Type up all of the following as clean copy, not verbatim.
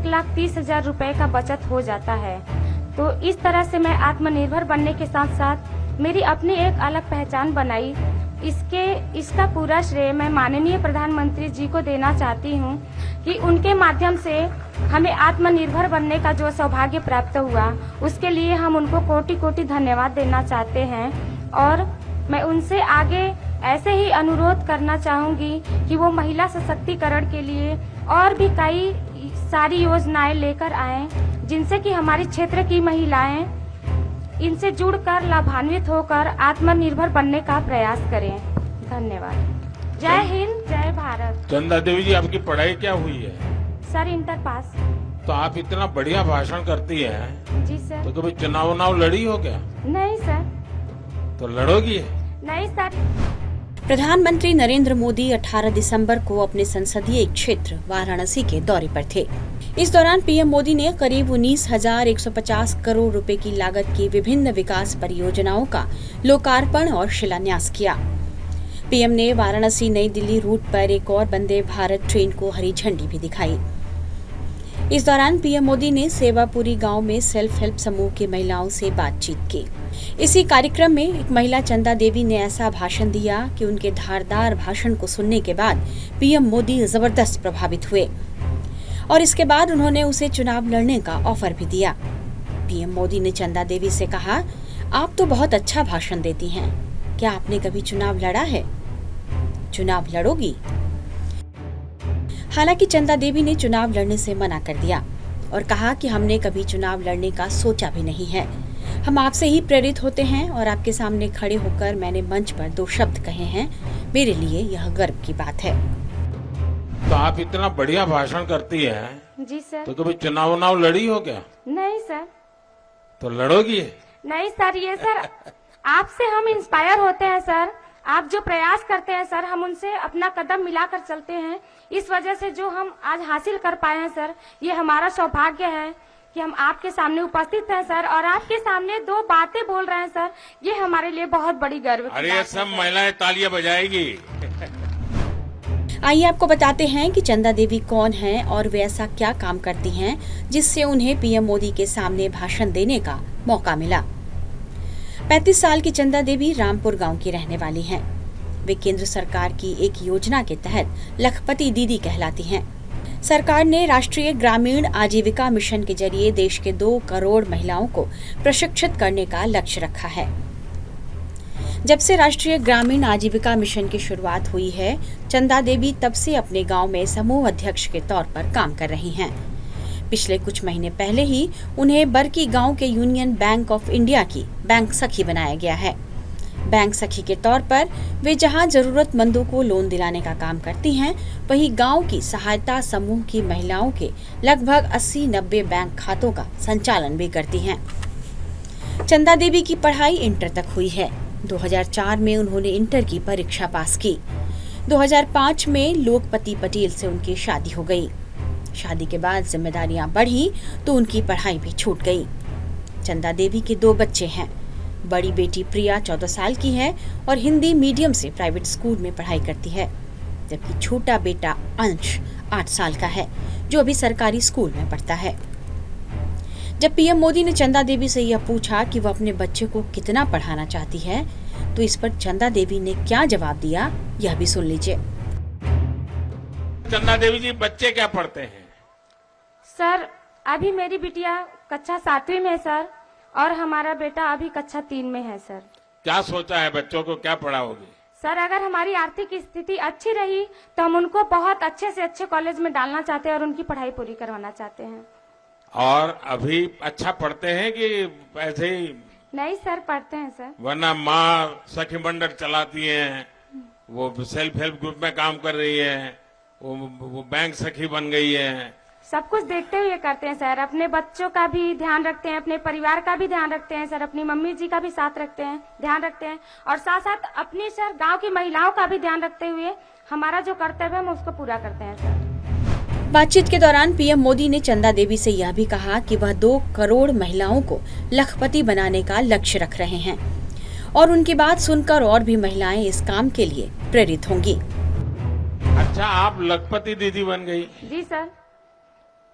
1,30,000 रुपए का बचत हो जाता है। तो इस तरह से मैं आत्मनिर्भर बनने के साथ साथ मेरी अपनी एक अलग पहचान बनाई। इसका पूरा श्रेय मैं माननीय प्रधानमंत्री जी को देना चाहती हूँ कि उनके माध्यम से हमें आत्मनिर्भर बनने का जो सौभाग्य प्राप्त हुआ, उसके लिए हम उनको कोटि कोटि धन्यवाद देना चाहते हैं। और मैं उनसे आगे ऐसे ही अनुरोध करना चाहूंगी कि वो महिला सशक्तिकरण के लिए और भी कई सारी योजनाएं लेकर आएं, जिनसे कि हमारे क्षेत्र की महिलाएं इनसे जुड़कर लाभान्वित होकर आत्मनिर्भर बनने का प्रयास करें। धन्यवाद। जय हिंद, जय भारत। चंदा देवी जी, आपकी पढ़ाई क्या हुई है? Sir, inter pass. तो आप इतना बढ़िया भाषण करती हैं। जी सर। तो कभी चुनाव लड़ी हो क्या? नहीं सर। तो लड़ोगी? नहीं सर। प्रधानमंत्री नरेंद्र मोदी 18 दिसंबर को अपने संसदीय क्षेत्र वाराणसी के दौरे पर थे। इस दौरान पीएम मोदी ने करीब 19,150 करोड़ रुपए की लागत की विभिन्न विकास परियोजनाओं का लोकार्पण और शिलान्यास किया। पीएम ने वाराणसी नई दिल्ली रूट पर एक और वंदे भारत ट्रेन को हरी झंडी भी दिखाई। इस दौरान पीएम मोदी ने सेवापुरी गांव में सेल्फ हेल्प समूह की महिलाओं से बातचीत की। इसी कार्यक्रम में एक महिला चंदा देवी ने ऐसा भाषण दिया कि उनके धारदार भाषण को सुनने के बाद पीएम मोदी जबरदस्त प्रभावित हुए और इसके बाद उन्होंने उसे चुनाव लड़ने का ऑफर भी दिया। पीएम मोदी ने चंदा देवी से कहा, आप तो बहुत अच्छा भाषण देती हैं, क्या आपने कभी चुनाव लड़ा है? चुनाव लड़ोगी? हालांकि चंदा देवी ने चुनाव लड़ने से मना कर दिया और कहा कि हमने कभी चुनाव लड़ने का सोचा भी नहीं है। हम आपसे ही प्रेरित होते हैं और आपके सामने खड़े होकर मैंने मंच पर 2 शब्द कहे हैं। मेरे लिए यह गर्व की बात है। तो आप इतना बढ़िया भाषण करती हैं। जी सर। तो कभी चुनाव लड़ी हो क्या? नहीं सर। तो लड़ोगी? नहीं सर। ये सर आपसे हम इंस्पायर होते हैं सर। आप जो प्रयास करते हैं सर, हम उनसे अपना कदम मिलाकर चलते हैं। इस वजह से जो हम आज हासिल कर पाए हैं सर, ये हमारा सौभाग्य है कि हम आपके सामने उपस्थित हैं सर और आपके सामने 2 बातें बोल रहे हैं सर। ये हमारे लिए बहुत बड़ी गर्व की बात है। अरे सब महिलाएं तालियां बजाएगी। आइए आपको बताते हैं कि चंदा देवी कौन हैं और वे ऐसा क्या काम करती हैं जिससे उन्हें पीएम मोदी के सामने भाषण देने का मौका मिला। 35 साल की चंदा देवी रामपुर गांव की रहने वाली हैं। वे केंद्र सरकार की एक योजना के तहत लखपति दीदी कहलाती हैं। सरकार ने राष्ट्रीय ग्रामीण आजीविका मिशन के जरिए देश के 2 करोड़ महिलाओं को प्रशिक्षित करने का लक्ष्य रखा है। जब से राष्ट्रीय ग्रामीण आजीविका मिशन की शुरुआत हुई है, चंदा देवी तब से अपने गांव में समूह अध्यक्ष के तौर पर काम कर रही हैं। पिछले कुछ महीने पहले ही उन्हें बरकी गांव के यूनियन बैंक ऑफ इंडिया की बैंक सखी बनाया गया है। बैंक सखी के तौर पर वे जहां जरूरतमंदों को लोन दिलाने का काम करती हैं, वहीं गांव की सहायता समूह की महिलाओं के लगभग 80-90 बैंक खातों का संचालन भी करती हैं। चंदा देवी की पढ़ाई इंटर तक हुई है। 2004 में उन्होंने इंटर की परीक्षा पास की। 2005 में लोकपति पटेल से उनकी शादी हो गई। शादी के बाद जिम्मेदारियां बढ़ी तो उनकी पढ़ाई भी छूट गई। चंदा देवी के 2 बच्चे हैं। बड़ी बेटी प्रिया 14 साल की है और हिंदी मीडियम से प्राइवेट स्कूल में पढ़ाई करती है, जबकि छोटा बेटा अंश 8 साल का है, जो अभी सरकारी स्कूल में पढ़ता है। जब पीएम मोदी ने चंदा देवी से यह पूछा कि वह अपने बच्चे को कितना पढ़ाना चाहती है, तो इस पर चंदा देवी ने क्या जवाब दिया, यह भी सुन लीजिए। चंदा देवी जी, बच्चे क्या पढ़ते हैं? सर, अभी मेरी बिटिया कक्षा 7वीं में है सर और हमारा बेटा अभी कक्षा 3 में है सर। क्या सोचा है, बच्चों को क्या पढ़ाओगी? सर, अगर हमारी आर्थिक स्थिति अच्छी रही तो हम उनको बहुत अच्छे से अच्छे कॉलेज में डालना चाहते हैं और उनकी पढ़ाई पूरी करवाना चाहते हैं। और अभी अच्छा पढ़ते हैं कि ऐसे ही? नहीं सर, पढ़ते हैं सर। वरना माँ सखी मंडल चलाती हैं, वो सेल्फ हेल्प ग्रुप में काम कर रही है, वो बैंक सखी बन गई है। सब कुछ देखते हुए करते हैं सर। अपने बच्चों का भी ध्यान रखते हैं, अपने परिवार का भी ध्यान रखते हैं सर, अपनी मम्मी जी का भी साथ रखते हैं, ध्यान रखते हैं और साथ साथ अपनी सर गांव की महिलाओं का भी ध्यान रखते हुए हमारा जो कर्तव्य है हम उसको पूरा करते हैं सर। बातचीत के दौरान पीएम मोदी ने चंदा देवी से यह भी कहा कि वह 2 करोड़ महिलाओं को लखपति बनाने का लक्ष्य रख रहे हैं और उनकी बात सुनकर और भी महिलाएं इस काम के लिए प्रेरित होंगी। अच्छा, आप लखपति दीदी बन गई? जी सर।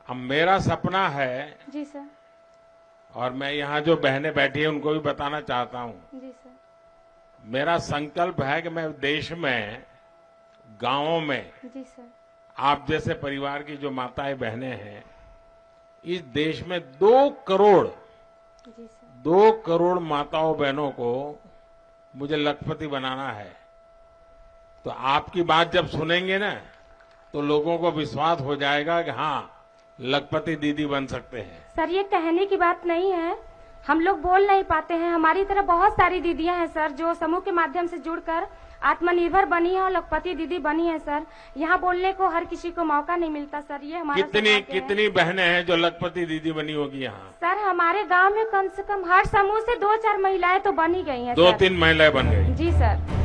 अब मेरा सपना है, जी सर। और मैं यहाँ जो बहनें बैठी हैं उनको भी बताना चाहता हूँ, जी सर। मेरा संकल्प है कि मैं देश में, गांवों में जी सर। आप जैसे परिवार की जो माताएं बहनें हैं, इस देश में 2 करोड़ जी सर। 2 करोड़ माताओं बहनों को मुझे लखपति बनाना है। तो आपकी बात जब सुनेंगे ना, तो लोगों को विश्वास हो जाएगा कि हाँ, लखपति दीदी बन सकते हैं। सर, ये कहने की बात नहीं है, हम लोग बोल नहीं पाते हैं। हमारी तरह बहुत सारी दीदियां हैं सर, जो समूह के माध्यम से जुड़कर आत्मनिर्भर बनी है और लखपति दीदी बनी है सर। यहाँ बोलने को हर किसी को मौका नहीं मिलता सर, ये हमारा सौभाग्य है। कितनी बहनें हैं जो लखपति दीदी बनी होगी यहाँ? सर, हमारे गांव में कम से कम हर समूह से 2-4 महिलाएं तो बन ही गई हैं। 2-3 महिलाएं बन गई। जी सर।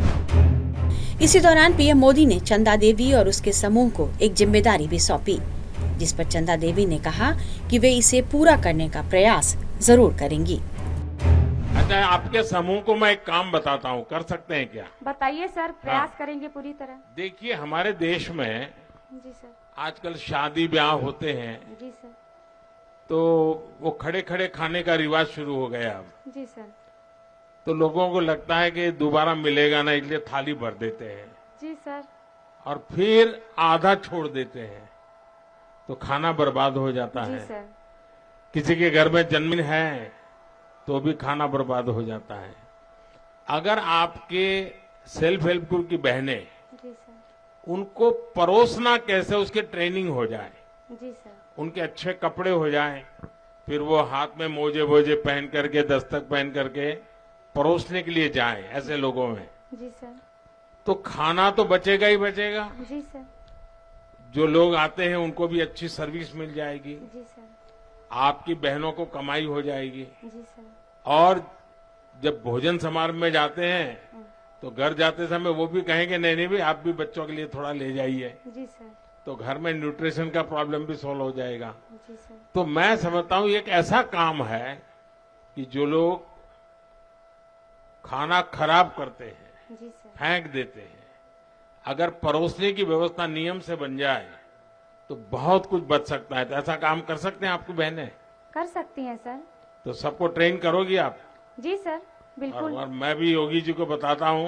इसी दौरान पीएम मोदी ने चंदा देवी और उसके समूह को एक जिम्मेदारी भी सौंपी, जिस पर चंदा देवी ने कहा कि वे इसे पूरा करने का प्रयास जरूर करेंगी। अच्छा, आपके समूह को मैं एक काम बताता हूँ, कर सकते हैं क्या? बताइए सर, प्रयास करेंगे पूरी तरह। देखिए, हमारे देश में जी सर। आजकल शादी ब्याह होते हैं, जी सर। तो वो खड़े खड़े खाने का रिवाज शुरू हो गया अब। जी सर। तो लोगों को लगता है कि दोबारा मिलेगा ना, इसलिए थाली भर देते हैं जी सर। और फिर आधा छोड़ देते हैं, तो खाना बर्बाद हो जाता जी है। सर। किसी के घर में जन्मदिन है तो भी खाना बर्बाद हो जाता है। अगर आपके सेल्फ हेल्प ग्रुप की बहनें, जी सर। उनको परोसना कैसे, उसकी ट्रेनिंग हो जाए, जी सर। उनके अच्छे कपड़े हो जाएं, फिर वो हाथ में मोजे वोजे पहन करके, दस्तक पहन करके परोसने के लिए जाएं ऐसे लोगों में, जी सर। तो खाना तो बचेगा ही बचेगा। जी सर। जो लोग आते हैं उनको भी अच्छी सर्विस मिल जाएगी, जी सर। आपकी बहनों को कमाई हो जाएगी। जी सर। और जब भोजन समारोह में जाते हैं तो घर जाते समय वो भी कहेंगे नहीं नहीं भाई, आप भी बच्चों के लिए थोड़ा ले जाइए, जी सर। तो घर में न्यूट्रिशन का प्रॉब्लम भी सॉल्व हो जाएगा। जी सर। तो मैं समझता हूं एक ऐसा काम है कि जो लोग खाना खराब करते हैं, जी सर। फेंक देते हैं, अगर परोसने की व्यवस्था नियम से बन जाए तो बहुत कुछ बच सकता है। तो ऐसा काम कर सकते हैं आपकी बहनें? कर सकती हैं सर। तो सबको ट्रेन करोगी आप? जी सर, बिल्कुल। और मैं भी योगी जी को बताता हूं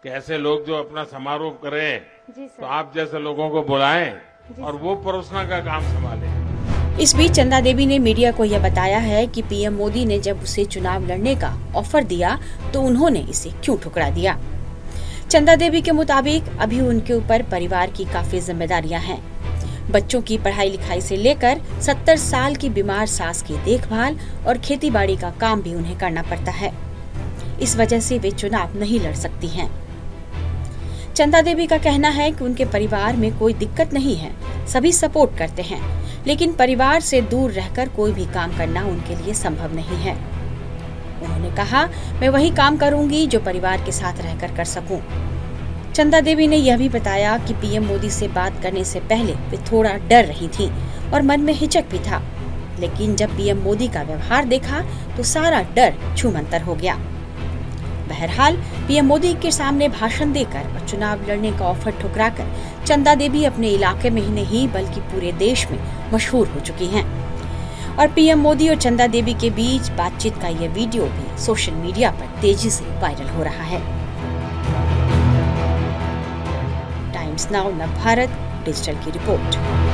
कि ऐसे लोग जो अपना समारोह करें, जी तो सर। आप जैसे लोगों को बुलाएं जी और सर। वो परोसना का काम संभालें। इस बीच चंदा देवी ने मीडिया को यह बताया है कि पीएम मोदी ने जब उसे चुनाव लड़ने का ऑफर दिया तो उन्होंने इसे क्यों ठुकरा दिया। चंदा देवी के मुताबिक अभी उनके ऊपर परिवार की काफी जिम्मेदारियां हैं। बच्चों की पढ़ाई लिखाई से लेकर 70 साल की बीमार सास की देखभाल और खेतीबाड़ी का काम भी उन्हें करना पड़ता है। इस वजह से वे चुनाव नहीं लड़ सकती हैं। चंदा देवी का कहना है कि उनके परिवार में कोई दिक्कत नहीं है, सभी सपोर्ट करते हैं, लेकिन परिवार से दूर रहकर कोई भी काम करना उनके लिए संभव नहीं है। उन्होंने कहा, मैं वही काम करूंगी जो परिवार के साथ रहकर कर सकूं। चंदा देवी ने यह भी बताया कि पीएम मोदी से बात करने से पहले वे थोड़ा डर रही थीं और मन में हिचक भी था, लेकिन जब पीएम मोदी का व्यवहार देखा तो सारा डर छूमंतर हो गया। बहरहाल पीएम मोदी के सामने भाषण देकर और चुनाव लड़ने का ऑफर ठुकराकर चंदा देवी अपने इलाके में ही नहीं बल्कि पूरे देश में मशहूर हो चुकी हैं। और पीएम मोदी और चंदा देवी के बीच बातचीत का यह वीडियो भी सोशल मीडिया पर तेजी से वायरल हो रहा है। टाइम्स नाउ नव भारत डिजिटल की रिपोर्ट।